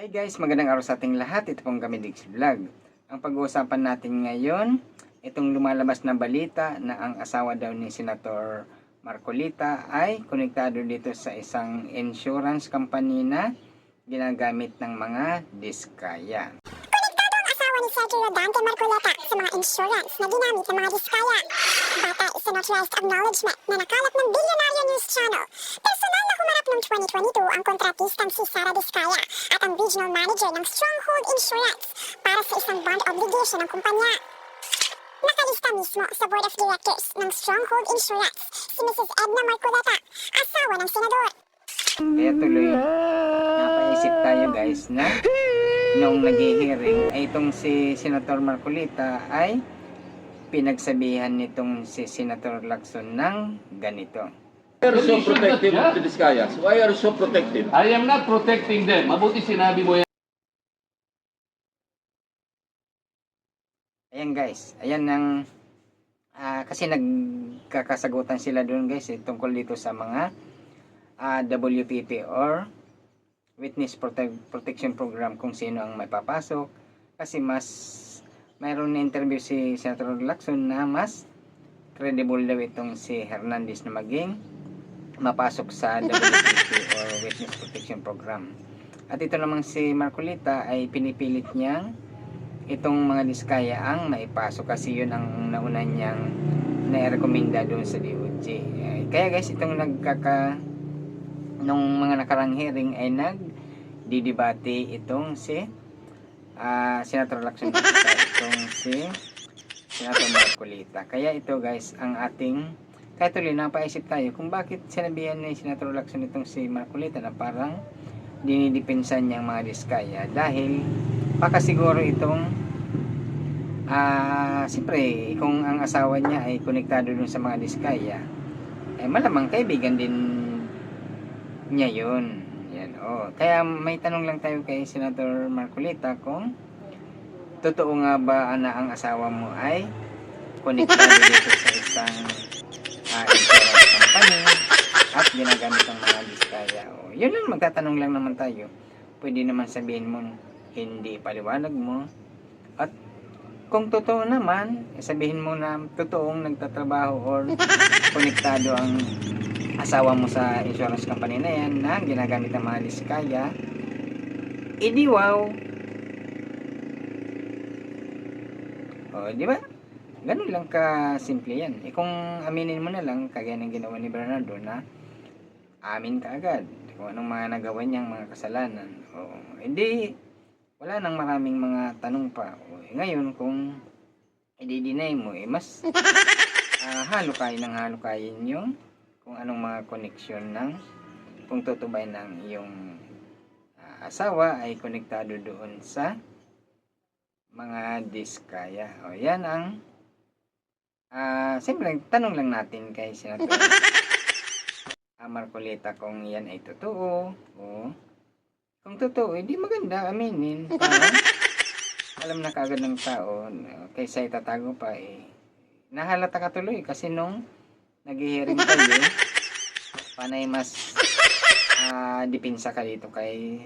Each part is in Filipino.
Hi guys, magandang araw sa ating lahat. Ito pong Gamidigs Vlog. Ang pag-uusapan natin ngayon, itong lumalabas na balita na ang asawa daw ni Senator Marcolita ay konektado dito sa isang insurance company na ginagamit ng mga diskaya. Asawa ni Sergio Rodante Marcoleta sa mga insurance na ginamit ng mga diskaya. Batay sa notarized acknowledgement na nakalap ng Billionaire News Channel. Personal na humarap noong 2022 ang kontratistang si Sara Diskaya at ang regional manager ng Stronghold Insurance para sa isang bond obligation ng kumpanya. Nakalista mismo sa board of directors ng Stronghold Insurance si Mrs. Edna Marcoleta, asawa ng senador. Kaya tuloy, napaisip tayo guys na noong nag-hearing ay itong si Senator Marcolita ay pinagsabihan nitong si Senator Lacson ng ganito. Why are you so protective of the Diskayas? Why are you so protective? I am not protecting them. Mabuti sinabi mo yan. Ayan guys, ayan ang kasi nagkakasagutan sila doon guys tungkol dito sa mga WPP or Witness Protection Program, kung sino ang may papasok. Kasi mas mayroon na interview si Senator Lacson na mas credible daw itong si Hernandez na maging mapasok sa WPP or Witness Protection Program. At ito namang si Marcolita ay pinipilit niyang itong mga diskaya ang maipasok kasi yun ang nauna niyang na-recommenda doon sa DOJ. Kaya guys, itong nung mga nakarang hearing ay nagdidebate itong si Senator Lacson at itong si Senator Marcolita. Kaya ito guys, ang ating kaya tuloy napaisip tayo kung bakit sinabihan ni Senator Lacson itong si Marcolita na parang dinidepensa niya ang mga diskaya, dahil baka siguro itong siyempre kung ang asawa niya ay konektado dun sa mga diskaya, ay malamang kaibigan din niya yun. Yan, kaya may tanong lang tayo kay Senator Marcolita kung totoo nga ba na ang asawa mo ay konektado dito sa isang insurance company at ginagamit ang mga diskaya. Yun lang, magtatanong lang naman tayo. Pwede naman sabihin mo hindi paliwanag mo, at kung totoo naman, sabihin mo na totoong nagtatrabaho or konektado ang asawa mo sa insurance company na yan na ginagamit ang mga diskaya. Di wow. Di ba? Ganun lang ka simple yan. Kung aminin mo na lang, kagaya ng ginawa ni Bernardo na amin ka agad kung anong mga nagawa niyang mga kasalanan. Hindi, wala nang maraming mga tanong pa. Ngayon, kung i-deny mo, mas halukayin yung kung anong mga koneksyon ng kung tutubay ng iyong asawa ay konektado doon sa mga diskaya. Yan ang simple tanong lang natin kay Senator Marcolita kung yan ay totoo. Kung totoo, hindi maganda aminin para alam na kagad ng tao, kaysa itatago pa. Nahalata ka tuloy kasi nung nag-hearing tayo, panay mas depensa ka dito kay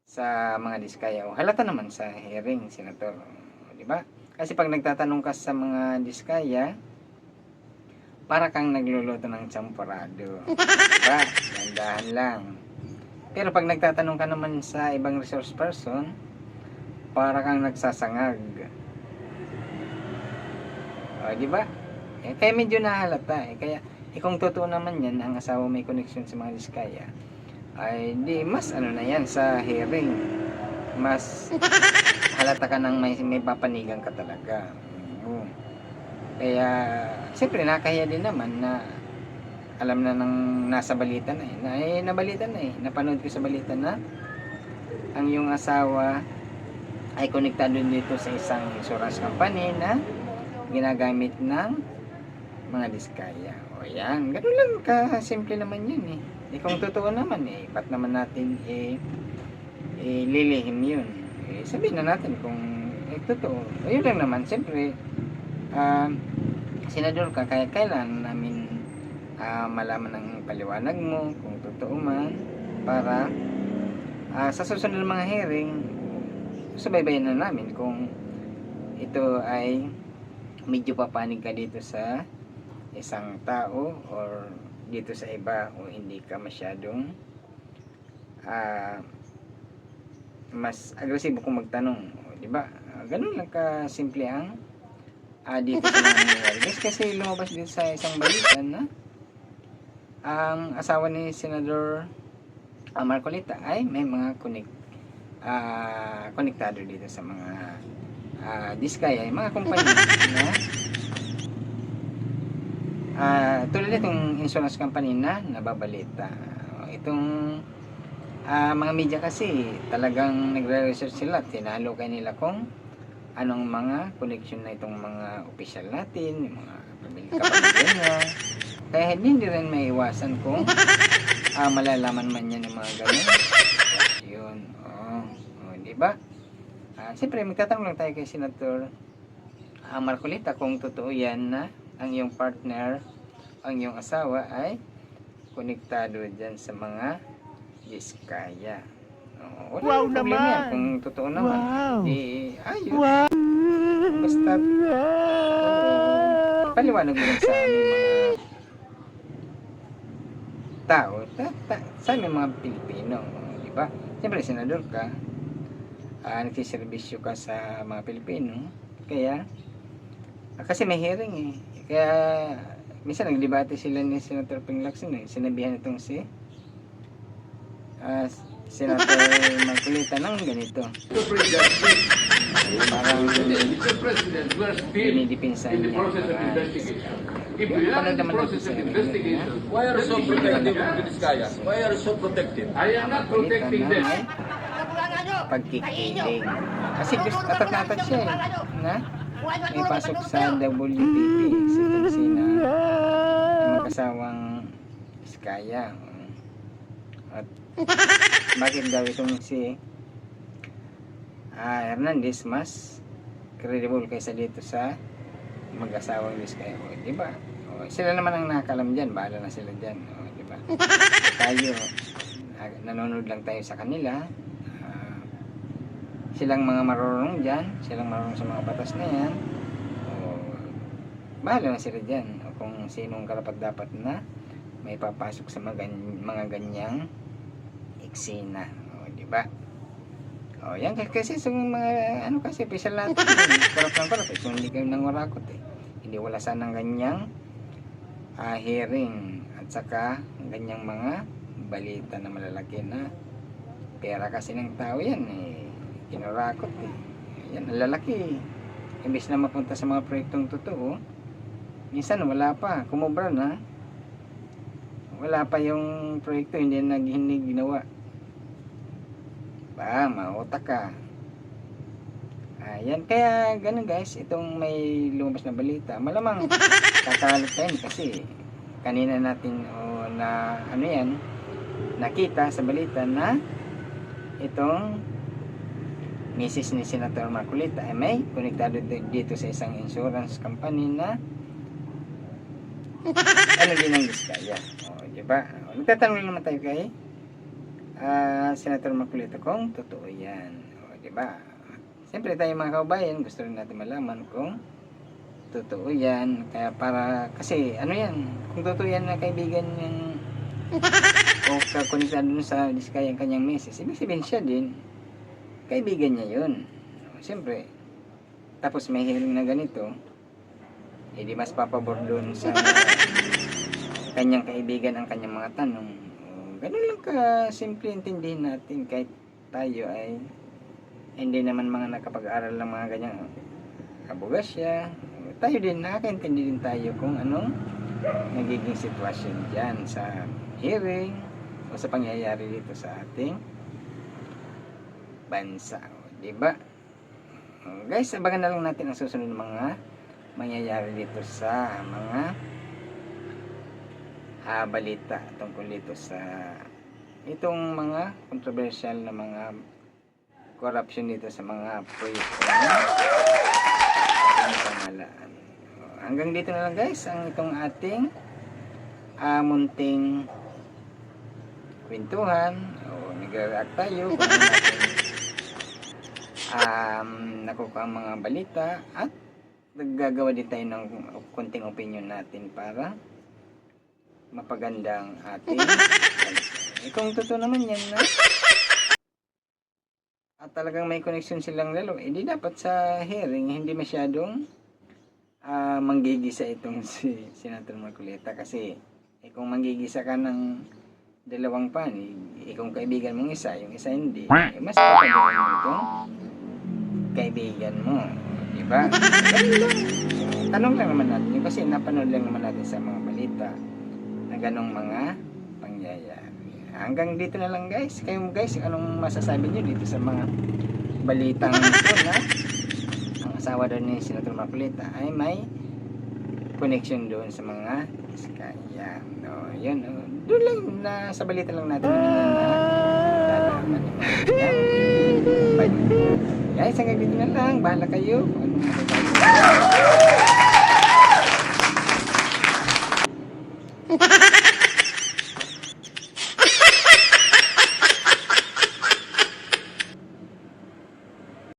sa mga diskaya. Halata naman sa hearing, Senator, di ba? Kasi pag nagtatanong ka sa mga diskaya, para kang nagluluto ng champorado, diba? Dandahan lang. Pero pag nagtatanong ka naman sa ibang resource person, para kang nagsasangag. Di ba? Kaya medyo nahalata. Kaya kung totoo naman yan, ang asawa may connection sa mga diskaya, ay di mas na yan sa hearing. Mas halata ka nang may papanigan ka talaga. Kaya siyempre nakahiya din naman na alam na nang nasa balita na nabalita na napanood ko sa balita na ang iyong asawa ay konektado dito sa isang insurance company na ginagamit ng mga diskaya. Yan, ganoon lang ka simple naman yun kung totoo naman ba't naman natin lilihim yun? Sabihin na natin kung totoo. Yun lang naman, siyempre senador ka, kaya kailan namin malaman ng paliwanag mo kung totoo man, para Sa susunod ng mga hearing, subaybayan na namin kung ito ay medyo papanig ka dito sa isang tao or dito sa iba, o hindi ka masyadong mas agresibo kung magtanong, di ba? Ganun lang ka simple ang dito sa mga nangyayari. Guys, kasi lumabas dito sa isang balita na ang asawa ni Senador Marcolita ay may mga konektado dito sa mga diskaya, mga kumpanya na tulad itong insurance company na nababalita. Itong mga media kasi talagang nagre-research sila, tinalukay nila kung anong mga connection na itong mga opisyal natin, yung mga kapamilya niya. Kaya hindi rin may iwasan kung malalaman man niya ng mga ganun. Yun, di ba? Siyempre, magtatanong lang tayo kay Senator Marcolita kung totoo yan na ang iyong partner, ang iyong asawa ay konektado dyan sa mga diskaya. Wala problema yan kung totoo naman. Di, ayos. Basta paliwanag mo lang sa aming mga tao, sa aming mga Pilipino, di ba? Siyempre, senador ka, nagsiservisyo ka sa mga Pilipino, kaya kasi may hearing eh. Kaya minsan nagdebate sila ni Senator Ping Lacson eh. Sinabihan itong si Senator Marcolita ng ganito. Parang Mr. President, we are still dinidipinsan in the niya. process of investigation. If we are in the process of investigation, Why are you so protective of the Diskayas? Why are you so protective? I am not protecting them. Pagkikiling. Kasi gusto natat siya eh. Na may pasok sa WPP. Sina mag-asawang Diskaya. At bakit daw itong si Hernandez mas credible kaysa dito sa mag-asawang Diskaya, di ba? Sila naman ang nakakalam diyan, bahala na sila diyan, di ba? Tayo nanonood lang tayo sa kanila. Silang mga marunong diyan, silang marunong sa mga batas na yan. Bahala na sila diyan kung sinong karapat-dapat na may papasok sa mga ganyang eksena, di ba? Yan kasi sa mga kasi official natin, korap ng korap, kung hindi kayo nangurakot eh. Hindi wala sanang ganyang hearing at saka ganyang mga balita na malalaki na pera kasi ng tao yan eh, kinurakot eh. Yan, ang lalaki. Imbis na mapunta sa mga proyektong totoo, minsan wala pa, kumubra na, wala pa yung proyekto, hindi ginawa. Mautak ka. Yan, kaya ganun guys, itong may lumabas na balita, malamang kakalat tayo kasi kanina natin na nakita sa balita na itong misis ni Senator Marcolita ay may konektado dito sa isang insurance company na din ang Diskaya. Diba? Nagtatanong naman tayo kay Senator Marcolita kung totoo yan. Diba? Siyempre tayo mga kaubayan, gusto rin natin malaman kung totoo yan. Kaya kasi yan, kung totoo yan na kaibigan yung o kakonektado dun sa Diskaya ang kanyang misis, ibig sabihin siya din, kaibigan niya yun. Siyempre, tapos may hearing na ganito, di mas papabor dun sa kanyang kaibigan ang kanyang mga tanong. Ganun lang ka simple intindihin natin kahit tayo ay hindi naman mga nakapag-aral ng mga ganyang abogasya. Tayo din, nakakaintindi din tayo kung anong nagiging sitwasyon dyan sa hearing o sa pangyayari dito sa ating bansa. Diba? Guys, abangan na lang natin ang susunod mga mangyayari dito sa mga balita tungkol dito sa itong mga controversial na mga corruption dito sa mga proyekto ng pamahalaan. Hanggang dito na lang guys ang itong ating munting kwentuhan o nag-react tayo kung ano natin nakukuha ang mga balita at naggagawa din tayo ng konting opinion natin para mapaganda ang ating kung totoo naman yan na at talagang may connection silang lalo, hindi dapat sa hearing hindi masyadong manggigisa itong si Senator Marcoleta kasi kung manggigisa ka ng dalawang panig, kung kaibigan mong isa, yung isa hindi, mas papagawa mo itong kaibigan mo, di ba? Tanong lang naman natin yun kasi napanood lang naman natin sa mga balita na ganong mga pangyayari. Hanggang dito na lang guys. Kayo guys, anong masasabi nyo dito sa mga balitang ito na ang asawa daw ni Senator Marcoleta ay may connection doon sa mga Diskaya. No, yun. Doon lang na sa balita lang natin na lalaman guys, hanggang dito na lang. Bahala kayo kung anong masasabi.